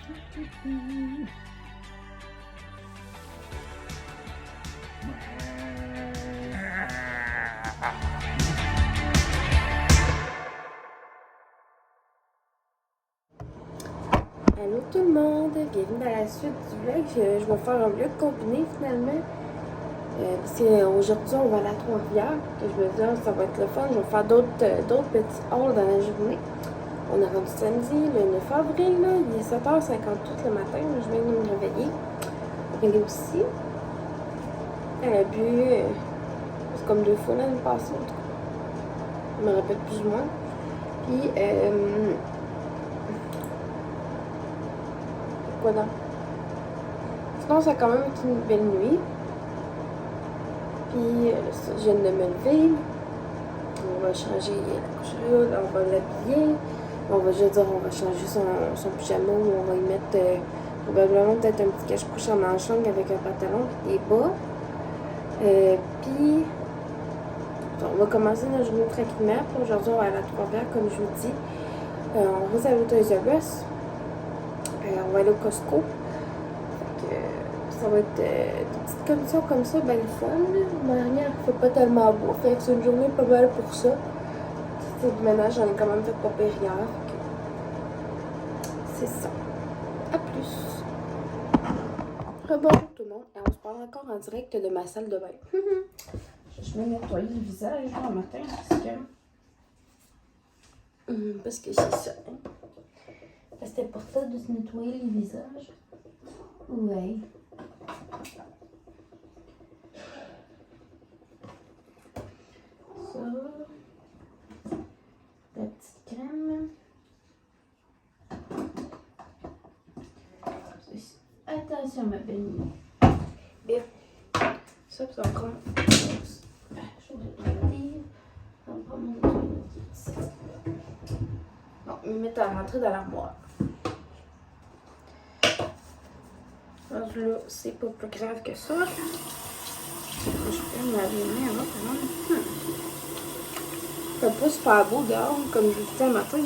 Allô tout le monde, bienvenue dans la suite du vlog. Je vais faire un vlog combiné finalement. Parce qu'aujourd'hui on va aller à Trois-Rivières. Que je me dis, ça va être le fun. Je vais faire d'autres petits hauls dans la journée. On est rendu samedi, le 9 avril, là. Il est 7h58 le matin. Je viens de me réveiller. Elle est aussi. Elle a bu c'est comme 2 fois l'année passée en tout cas. Je me rappelle plus ou moins. Puis quoi donc? Sinon, ça a quand même été une belle nuit. Puis, je viens de me lever. On va changer la couche, on va l'habiller. On va changer son pyjama ou on va y mettre probablement peut-être un petit cache-couche en manchong avec un pantalon et des bas. Puis, on va commencer notre journée tranquillement. Puis aujourd'hui, on va aller à Trois-Rivières, comme je vous dis. On va aller au Toys R Us. On va aller au Costco. Ça va être des petites commissions comme ça, ben le fun. Ma dernière, il fait pas tellement beau. Fait que c'est une journée pas mal pour ça. C'est du ménage, j'en ai quand même fait pas pire hier. C'est ça. À plus. Rebonjour tout le monde. Et on se parle encore en direct de ma salle de bain. Je vais nettoyer le visage le matin parce que c'est ça. Hein? C'est important de se nettoyer le visage. Ouais. Ça. La petite crème. Attention ma belle. Bien. Ça, c'est encore. Je vais le livre. On va prendre mon toilette. Bon, me mettre à rentrer dans l'armoire. Alors là, c'est pas plus grave que ça. Je peux me laver les mains avant quand même. C'est pas super beau dehors, comme je vous disais le matin.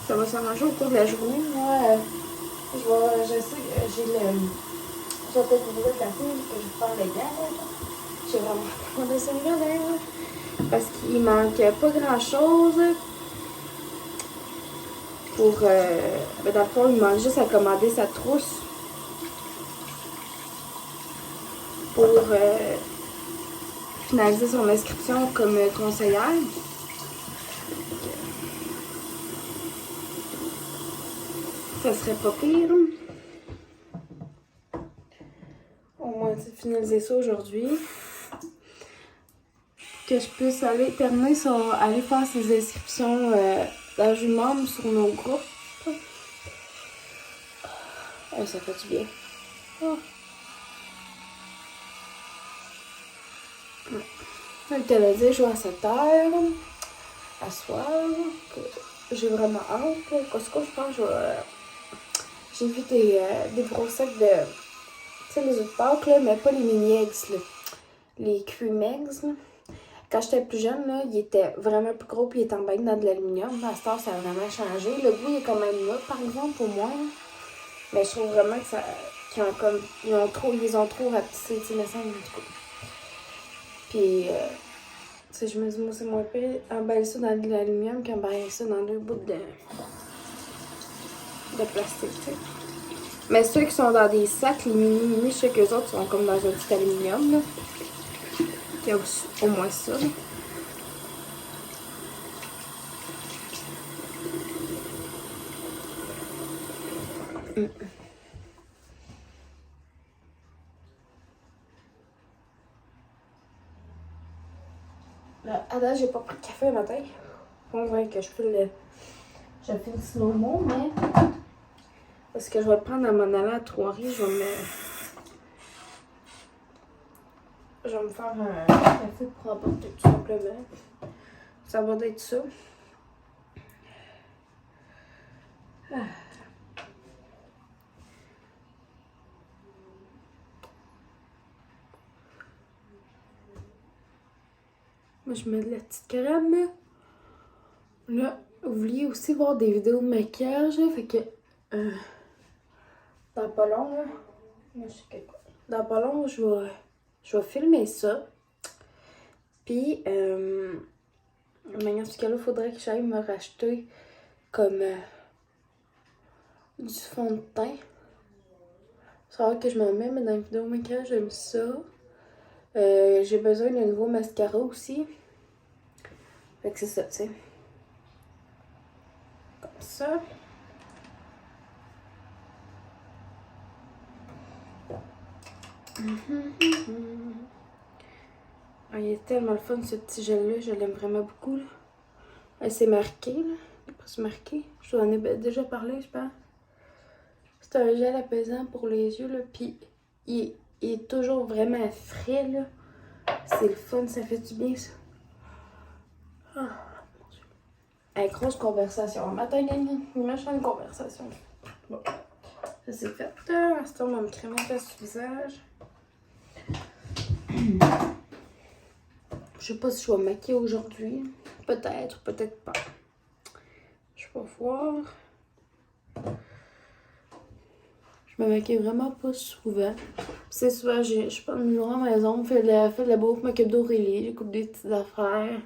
Ça va s'arranger au cours de la journée. Moi, je sais que j'ai peut-être une nouvelle café que je vais faire les gars. J'ai vraiment commandé celui-là d'ailleurs. Parce qu'il manque pas grand-chose. Pour. Dans le fond, il manque juste à commander sa trousse. Pour finaliser son inscription comme conseillère. Ça serait pas pire. Au moins, finaliser ça aujourd'hui. Que je puisse aller aller faire ses inscriptions d'ajout de membres sur nos groupes. Ça fait du bien. Oh. Elle te l'a dit, je joue à 7h. À soir. J'ai vraiment hâte. Costco, je pense que j'ai vu des gros sacs de. Tu sais, les autres Pâques, là, mais pas les mini eggs, là. Les cream eggs, là. Quand j'étais plus jeune, là, il était vraiment plus gros puis il était en bain dans de l'aluminium. À ce temps, ça a vraiment changé. Le goût il est quand même là, par exemple, pour moi. Mais je trouve vraiment que ils les ont trop rapetissés, tu sais, me semble, du coup. Puis, tu sais, je me dis, moi, c'est moins pire emballer ça dans de l'aluminium qu'emballer ça dans 2 bouts de plastique, tu sais. Mais ceux qui sont dans des sacs, les mini, je sais qu'eux autres sont comme dans un petit aluminium, là. Il y a aussi, au moins ça, là. Là, à date, j'ai pas pris de café le matin. On dirait que je fais le slow-mo, mais parce que je vais le prendre à m'en aller à Trois-Rivières, je vais me faire un café pour emporter tout simplement. Ça va être ça. Ah. Moi, je mets de la petite crème. Là, vous vouliez aussi voir des vidéos de maquillage, là, fait que dans pas long, là. Dans pas long, je vais filmer ça. Puis, maintenant, ce cas-là, il faudrait que j'aille me racheter comme du fond de teint. C'est rare que je m'en mets, mais dans les vidéos maquillage, j'aime ça. J'ai besoin d'un nouveau mascara aussi. Fait que c'est ça, tu sais. Comme ça. Ah, il est tellement le fun ce petit gel-là, je l'aime vraiment beaucoup. C'est marqué, là. Il est presque marqué. Je vous en ai déjà parlé, je pense. C'est un gel apaisant pour les yeux, là. Puis il est toujours vraiment frais, là. C'est le fun, ça fait du bien, ça. Ah, mon Dieu. Hey, grosse conversation. Matin, une méchante conversation. Bon, ça c'est fait. À ce temps, on va me crémer un peu sur le visage. Je sais pas si je vais me maquiller aujourd'hui. Peut-être, peut-être pas. Je vais voir. Je me maquille vraiment pas souvent. C'est souvent, je prends le numéro à la maison, fais de la bouffe, m'occupe d'Aurélie, j'écoute des petites affaires.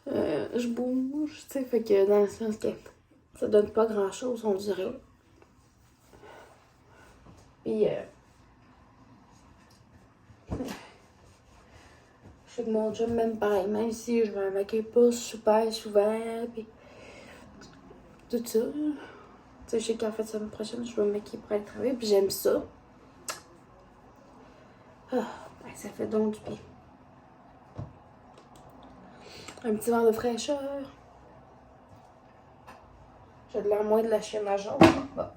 Je bouge, tu sais, fait que dans le sens que ça donne pas grand chose, on dirait. Puis, je sais que mon job, même pareil, même si je me maquille pas super souvent, puis tout ça. Tu sais, je sais qu'en fait, la semaine prochaine, je vais me maquiller pour aller travailler, puis j'aime ça. Ah, ouais, ça fait donc du bien. Un petit verre de fraîcheur. J'ai de l'air moins de la chienne à jaune. Bon.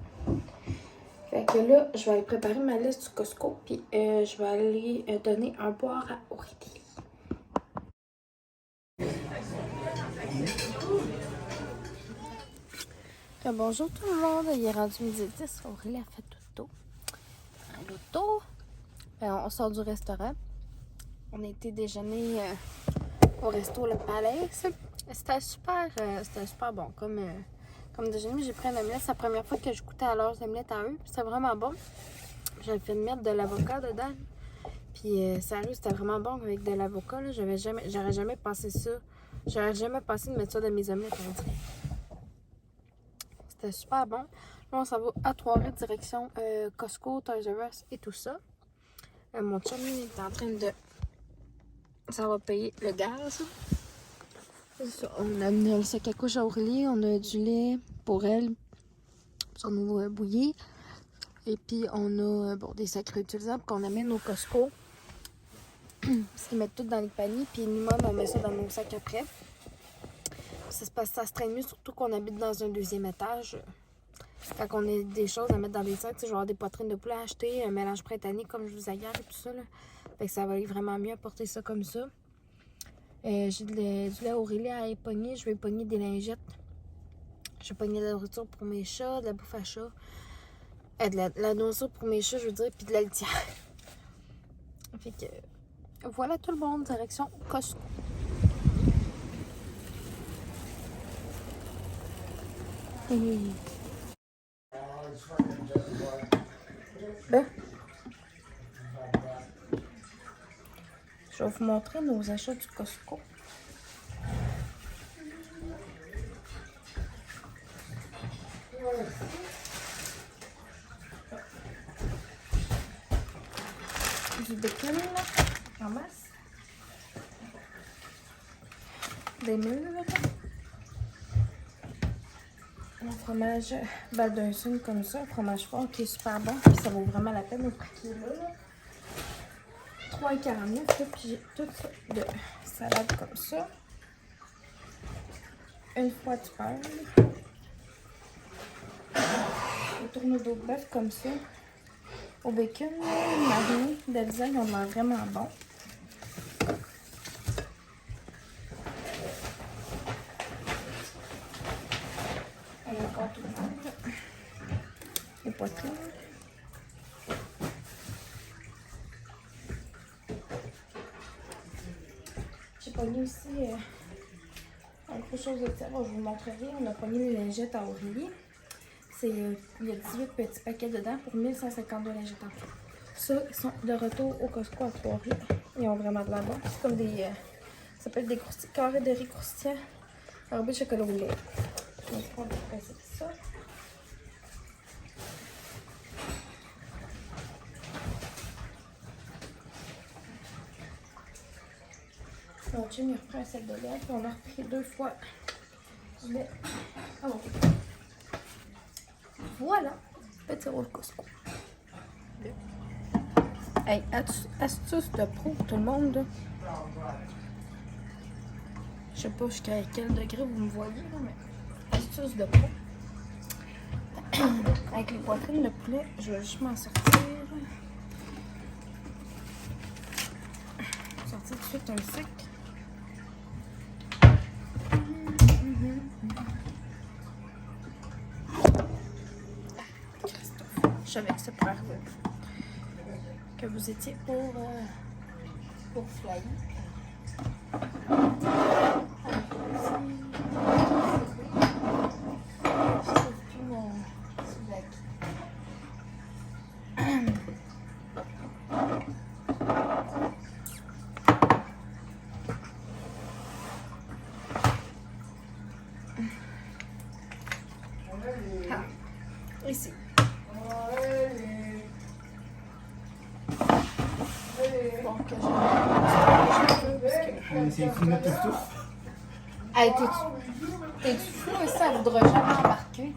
Fait que là, je vais aller préparer ma liste du Costco, puis je vais aller donner un boire à Aurélie. Bonjour tout le monde, il est rendu midi 10, Aurélie a fait tout à l'auto. On sort du restaurant. On a été déjeuner au resto Le Palais. C'était super bon comme déjeuner. J'ai pris un omelette. C'est la première fois que je goûtais à leurs omelettes à eux. C'était vraiment bon. J'avais fait mettre de l'avocat dedans. Puis sérieux, c'était vraiment bon avec de l'avocat. J'aurais jamais pensé ça. J'aurais jamais pensé de mettre ça dans mes omelettes, on dirait. C'était super bon. Là, on s'en va à Trois-Rivières, direction Costco, Toys R Us et tout ça. Mon chum est en train de... Ça va payer le gaz. Ça, on a amené le sac à couche à Aurélie. On a du lait pour elle. Son eau bouillie. Et puis, on a des sacs réutilisables qu'on amène au Costco. Parce qu'ils mettent tout dans les paniers. Puis, nous-mêmes, on met ça dans nos sacs après. Ça se traîne mieux, surtout qu'on habite dans un deuxième étage. Quand on a des choses à mettre dans des sacs, je vais avoir des poitrines de poulet à acheter, un mélange printanier comme je vous ai dit et tout ça. Là. Fait que ça va aller vraiment mieux à porter ça comme ça. J'ai du lait Aurélie à épogner. Je vais épogner des lingettes. Je vais pogner de la nourriture pour mes chats, de la bouffe à chat. De la nourriture pour mes chats, je veux dire, puis de la litière. Fait que voilà tout le monde, direction Costco. Je vais vous montrer nos achats du Costco. Du bacon, là, en masse. Des mûres. Un fromage Baldwin comme ça, un fromage fort qui est super bon. Puis ça vaut vraiment la peine au prix qu'il est là. 3,49 puis j'ai tout ça de salade comme ça. Une fois du pain. Des tourneaux d'eau de bœuf comme ça. Au bacon, mariné, d'Elsa, ils ont l'air vraiment bon. On a encore tout le monde. Les poitrines. J'ai pogné aussi autre chose de ça. Bon, je vous montrerai. On a pogné les lingettes à Aurélie. Il y a 18 petits paquets dedans pour 1152 l'injectant. Ça, ils sont de retour au Costco à Trois-Rivières. Ils ont vraiment de la bonne. C'est comme des. Ça s'appelle des carrés de riz croustillants. Enrobés de chocolat au lait. Donc, on va passer ça. Mon chum, il reprend un set de lait. Puis on a repris 2 fois du lait. Ah bon. Voilà. Petit rôle Costco. Hey, astuce de pro pour tout le monde. Là. Je sais pas jusqu'à quel degré vous me voyez, là, mais astuce de pro. Avec les poitrines de poulet, je vais juste m'en sortir. Sortir tout de suite un sac. Christophe, je savais que ça pourrait arriver. Que vous étiez pour flyer. Je sais plus mon souvlaki. Ah, ici. C'est une autre tout. Hey, t'es fou, ça voudra jamais embarquer.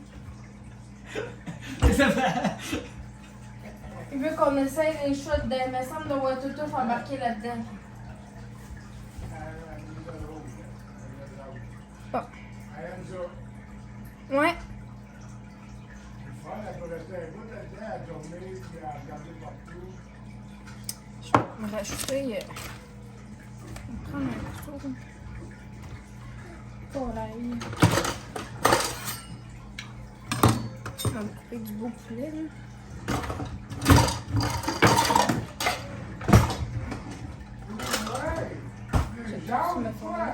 Il veut qu'on essaye les chutes de me semble de Watutouf embarquer là-dedans. Bon. Ouais. Je vais me rajouter. On va prendre un couteau pour l'ail. On va me couper du beau poulet. Là.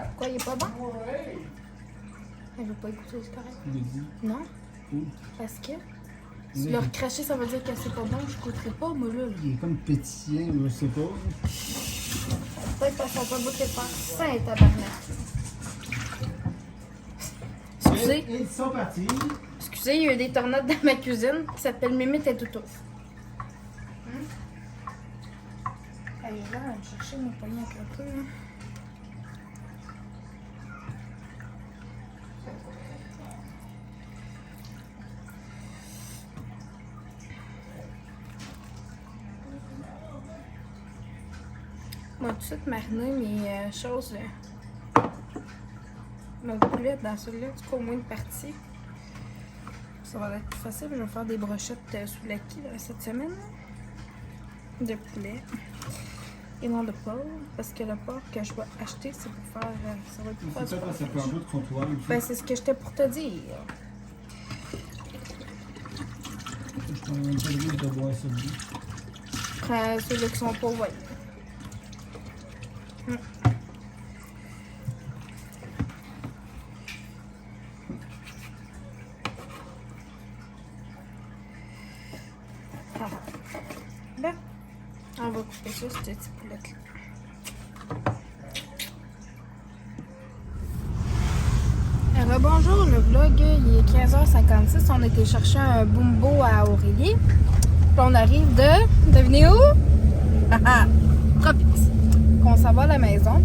Pourquoi il est pas bon? Elle veut pas écouter, c'est correct. Non? Parce que si leur cracher, ça veut dire que c'est pas bon, je goûterai pas, moi là. Il est comme pétillant, je sais pas. Peut-être parce qu'on peut goûter pas. Saint tabarnak. Excusez. Ils sont partis. Excusez, il y a eu des tornades dans ma cuisine qui s'appelle Mimite et Toutouf. Allez, je vais aller chercher mon poignet un peu. Hein. On va tout de suite mariner mes choses. Mon poulet dans celui-là, du coup, au moins une partie. Ça va être plus facile. Je vais faire des brochettes souvlaki cette semaine. De poulet. Et non de porc. Parce que le porc que je vais acheter, c'est pour faire. Ça va être pour faire. C'est ça, ça fait un peu de comptoir. Ben, c'est ce que j'étais pour te dire. Je prends un peu de l'huile de bois celui. Je prends ceux-là qui sont pas ouverts. Là, on va couper ça, ce petit poulet-là. Bonjour, le vlog, il est 15h56. On a été chercher un bumbo à Aurélie. Puis on arrive de... Devinez où? Tropics. On s'en va à la maison.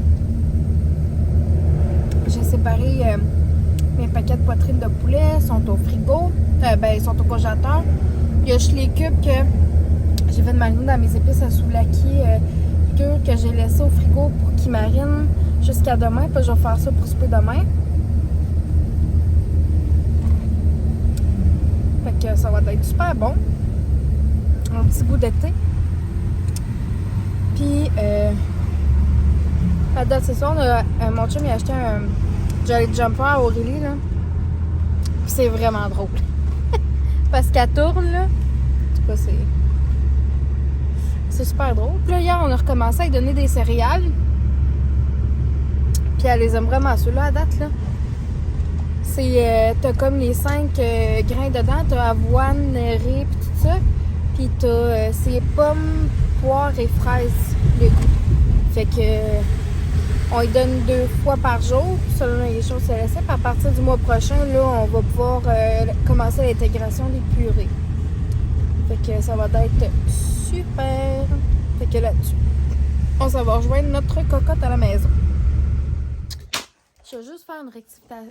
J'ai séparé mes paquets de poitrine de poulet. Ils sont au frigo. Ils sont au congélateur. Il y a juste les cubes que j'ai fait de mariner dans mes épices à souvlaki que j'ai laissé au frigo pour qu'ils marinent jusqu'à demain. Puis je vais faire ça pour souper demain. Fait que ça va être super bon. Un petit goût d'été. Puis, à date, c'est ça, mon chum il a acheté un Jolly Jumper à Aurélie, là. Puis c'est vraiment drôle. Parce qu'elle tourne, là. En tout cas, c'est super drôle. Puis là, hier, on a recommencé à lui donner des céréales. Puis elle les aime vraiment. Ceux-là, à date, là, T'as comme les 5 grains dedans. T'as avoine, riz, pis tout ça. Puis t'as c'est pommes, poires et fraises, le goût. Fait que on y donne 2 fois par jour selon les choses CLSF. À partir du mois prochain, là, on va pouvoir commencer l'intégration des purées. Fait que ça va être super. Fait que là-dessus, on s'en va rejoindre notre cocotte à la maison. Je vais juste faire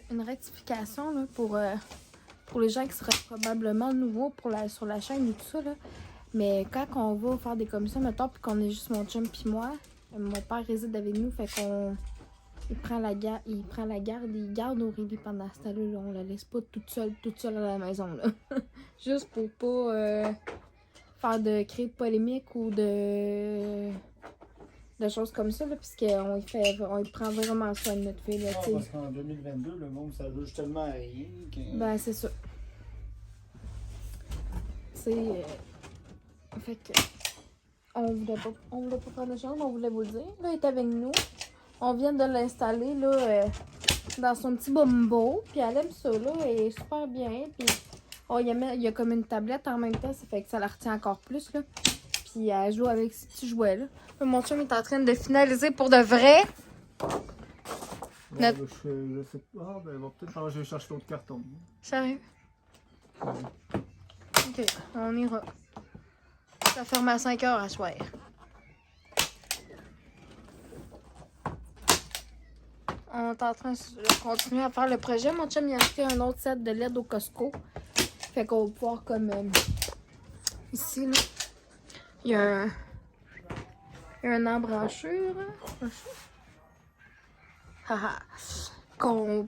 une rectification là, pour les gens qui seraient probablement nouveaux sur la chaîne et tout ça. Là. Mais quand on va faire des commissions, mettons, puis qu'on est juste mon chum puis moi, mon père réside avec nous, fait qu'on il prend la garde, il garde Aurélie pendant ce temps-là. On la laisse pas toute seule à la maison. Là. Juste pour pas créer de polémique ou de choses comme ça, là, puisqu'on il prend vraiment soin de notre fille. Là, parce qu'en 2022, le monde s'ajuste tellement à rien. Ben, c'est ça. Fait que on voulait pas prendre de chance, on voulait vous le dire. Là, il est avec nous. On vient de l'installer là dans son petit bombo. Puis elle aime ça, là. Elle est super bien. Puis il y a comme une tablette en même temps, ça fait que ça la retient encore plus, là. Puis elle joue avec ses petits jouets, là. Mon chum est en train de finaliser pour de vrai. Ouais, je sais pas. Ben, on va peut-être changer, chercher l'autre carton. Sérieux? Ouais. Ok, on ira. Ça ferme à 5 heures à soir. On est en train de continuer à faire le projet. Mon chum il a acheté un autre set de LED au Costco. Fait qu'on va pouvoir comme ici là. Il y a un embrancheur. Haha. Qu'on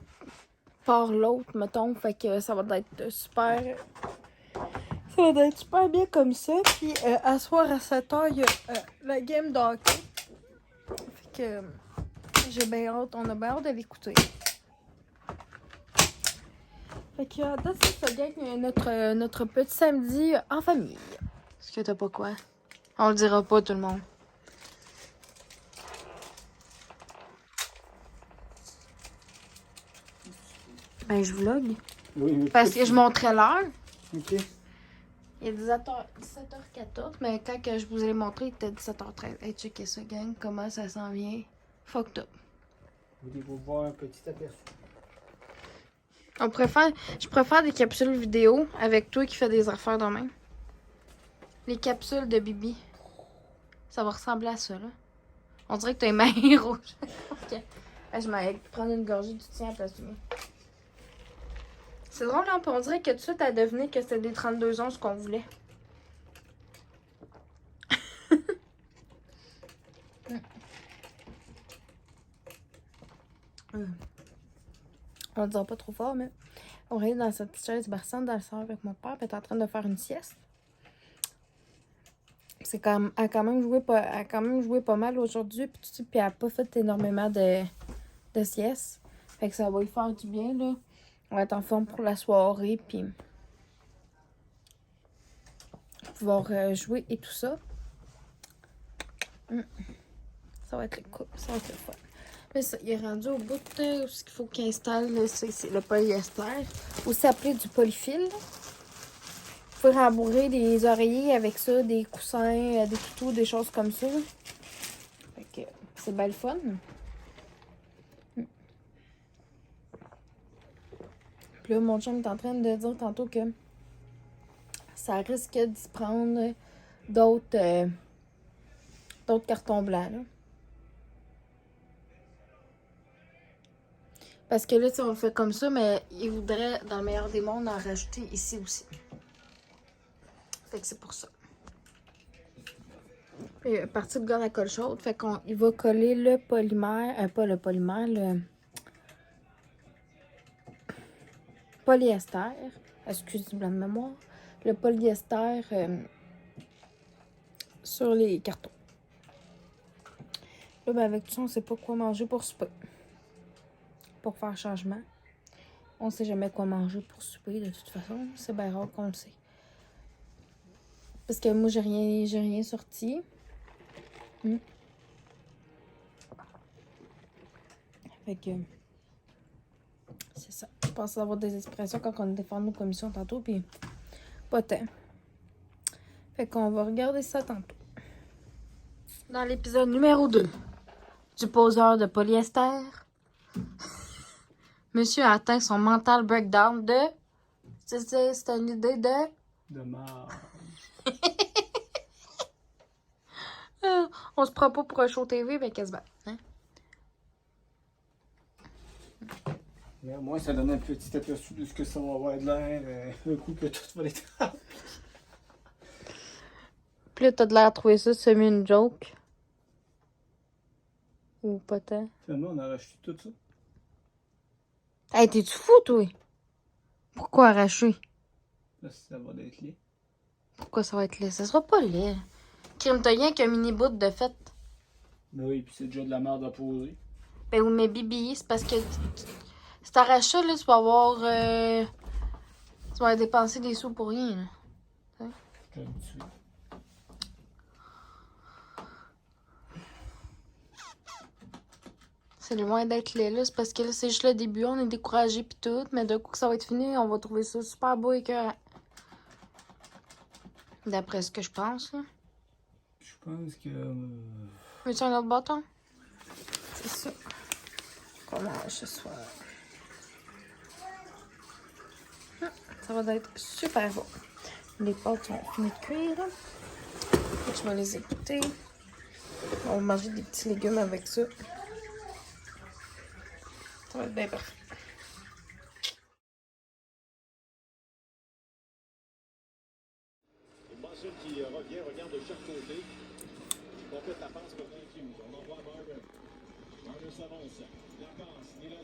part l'autre, mettons. Fait que ça va être super. Ça va être super bien comme ça. Puis à soir à 7h, il y a la game d'hockey. Fait que j'ai bien hâte. On a bien hâte de l'écouter. Fait que là, c'est ça, gang, notre petit samedi en famille. Est-ce que t'as pas quoi? On le dira pas, tout le monde. Ben, je vlog. Oui, parce que je montrais l'heure. Ok. Il est 17h14, mais quand que je vous ai montré, il était 17h13. Hey, checkez ça, gang, comment ça s'en vient. Fucked up. Voulez-vous voir un petit aperçu? Je préfère des capsules vidéo avec toi qui fais des affaires de même. Les capsules de Bibi. Ça va ressembler à ça, là. On dirait que t'as les mains rouges. Ok. Je vais prendre une gorgée du tien à la place du mien. C'est drôle, hein? On dirait que tout de suite, t'as deviné que c'était des 32 onces qu'on voulait. On le dira pas trop fort, mais on est dans cette petite chaise berçante dans le salon avec mon père, puis elle est en train de faire une sieste. Elle a quand même joué pas mal aujourd'hui, puis elle a pas fait énormément de sieste. Fait que ça va lui faire du bien, là. On va être en forme pour la soirée, puis pouvoir jouer et tout ça. Ça va être cool, ça va être le fun. Mais ça, il est rendu au bout de ce qu'il faut qu'il installe, c'est le polyester, aussi appelé du polyfil. Vous pouvez rembourrer des oreillers avec ça, des coussins, des toutous, des choses comme ça. Fait que c'est bien le fun. Puis là, mon chum est en train de dire tantôt que ça risque de se prendre d'autres cartons blancs, là. Parce que là, tu sais, on le fait comme ça, mais il voudrait, dans le meilleur des mondes, en rajouter ici aussi. Fait que c'est pour ça. Et à partir de gomme à colle chaude, fait qu'il va coller le polymère, pas le polymère, le polyester, excusez du blanc de mémoire, le polyester sur les cartons. Là, ben avec tout ça, on sait pas quoi manger pour souper. Pour faire changement. On sait jamais quoi manger pour souper, de toute façon. C'est bien rare qu'on le sait. Parce que moi, j'ai rien sorti. Fait que C'est ça. Je pense avoir des expressions quand on défend nos commissions tantôt, puis pas tant. Fait qu'on va regarder ça tantôt. Dans l'épisode numéro 2 du poseur de polyester, monsieur a atteint son mental breakdown de... C'est une idée de... De marre. On se prend pas pour un show TV, mais quasiment. Hein? Moi, ça donne un petit aperçu de ce que ça va avoir de l'air un coup que tout va être. Puis là, t'as de l'air à trouver ça semi une joke. Ou pas tant. Finalement, on a racheté tout ça. Hey, t'es-tu fou, toi? Pourquoi arracher? Là, ça va être laid. Pourquoi ça va être laid? Ça sera pas laid. Crime, t'as rien qu'un mini bout de fait. Ben oui, puis c'est déjà de la merde à poser. Ben oui, mais Bibi, c'est parce que si t'arraches ça, là, tu vas avoir... Tu vas dépenser des sous pour rien, là. Je suis habitué. C'est loin d'être laid, là. C'est parce que là, c'est juste le début, on est découragé pis tout. Mais d'un coup que ça va être fini, on va trouver ça super beau et écœurant. D'après ce que je pense, là. Je pense que. Veux-tu un autre bâton? C'est ça. Qu'on mange ce soir. Ça va être super beau. Les pâtes sont finies de cuire. Fait que je vais les écouter. On va manger des petits légumes avec ça. Ça va être bien parfait. Marcel qui revient, regarde de chaque côté. Complète la passe pour l'incluse. On envoie Marvin. Marvin s'avance. La passe. Il a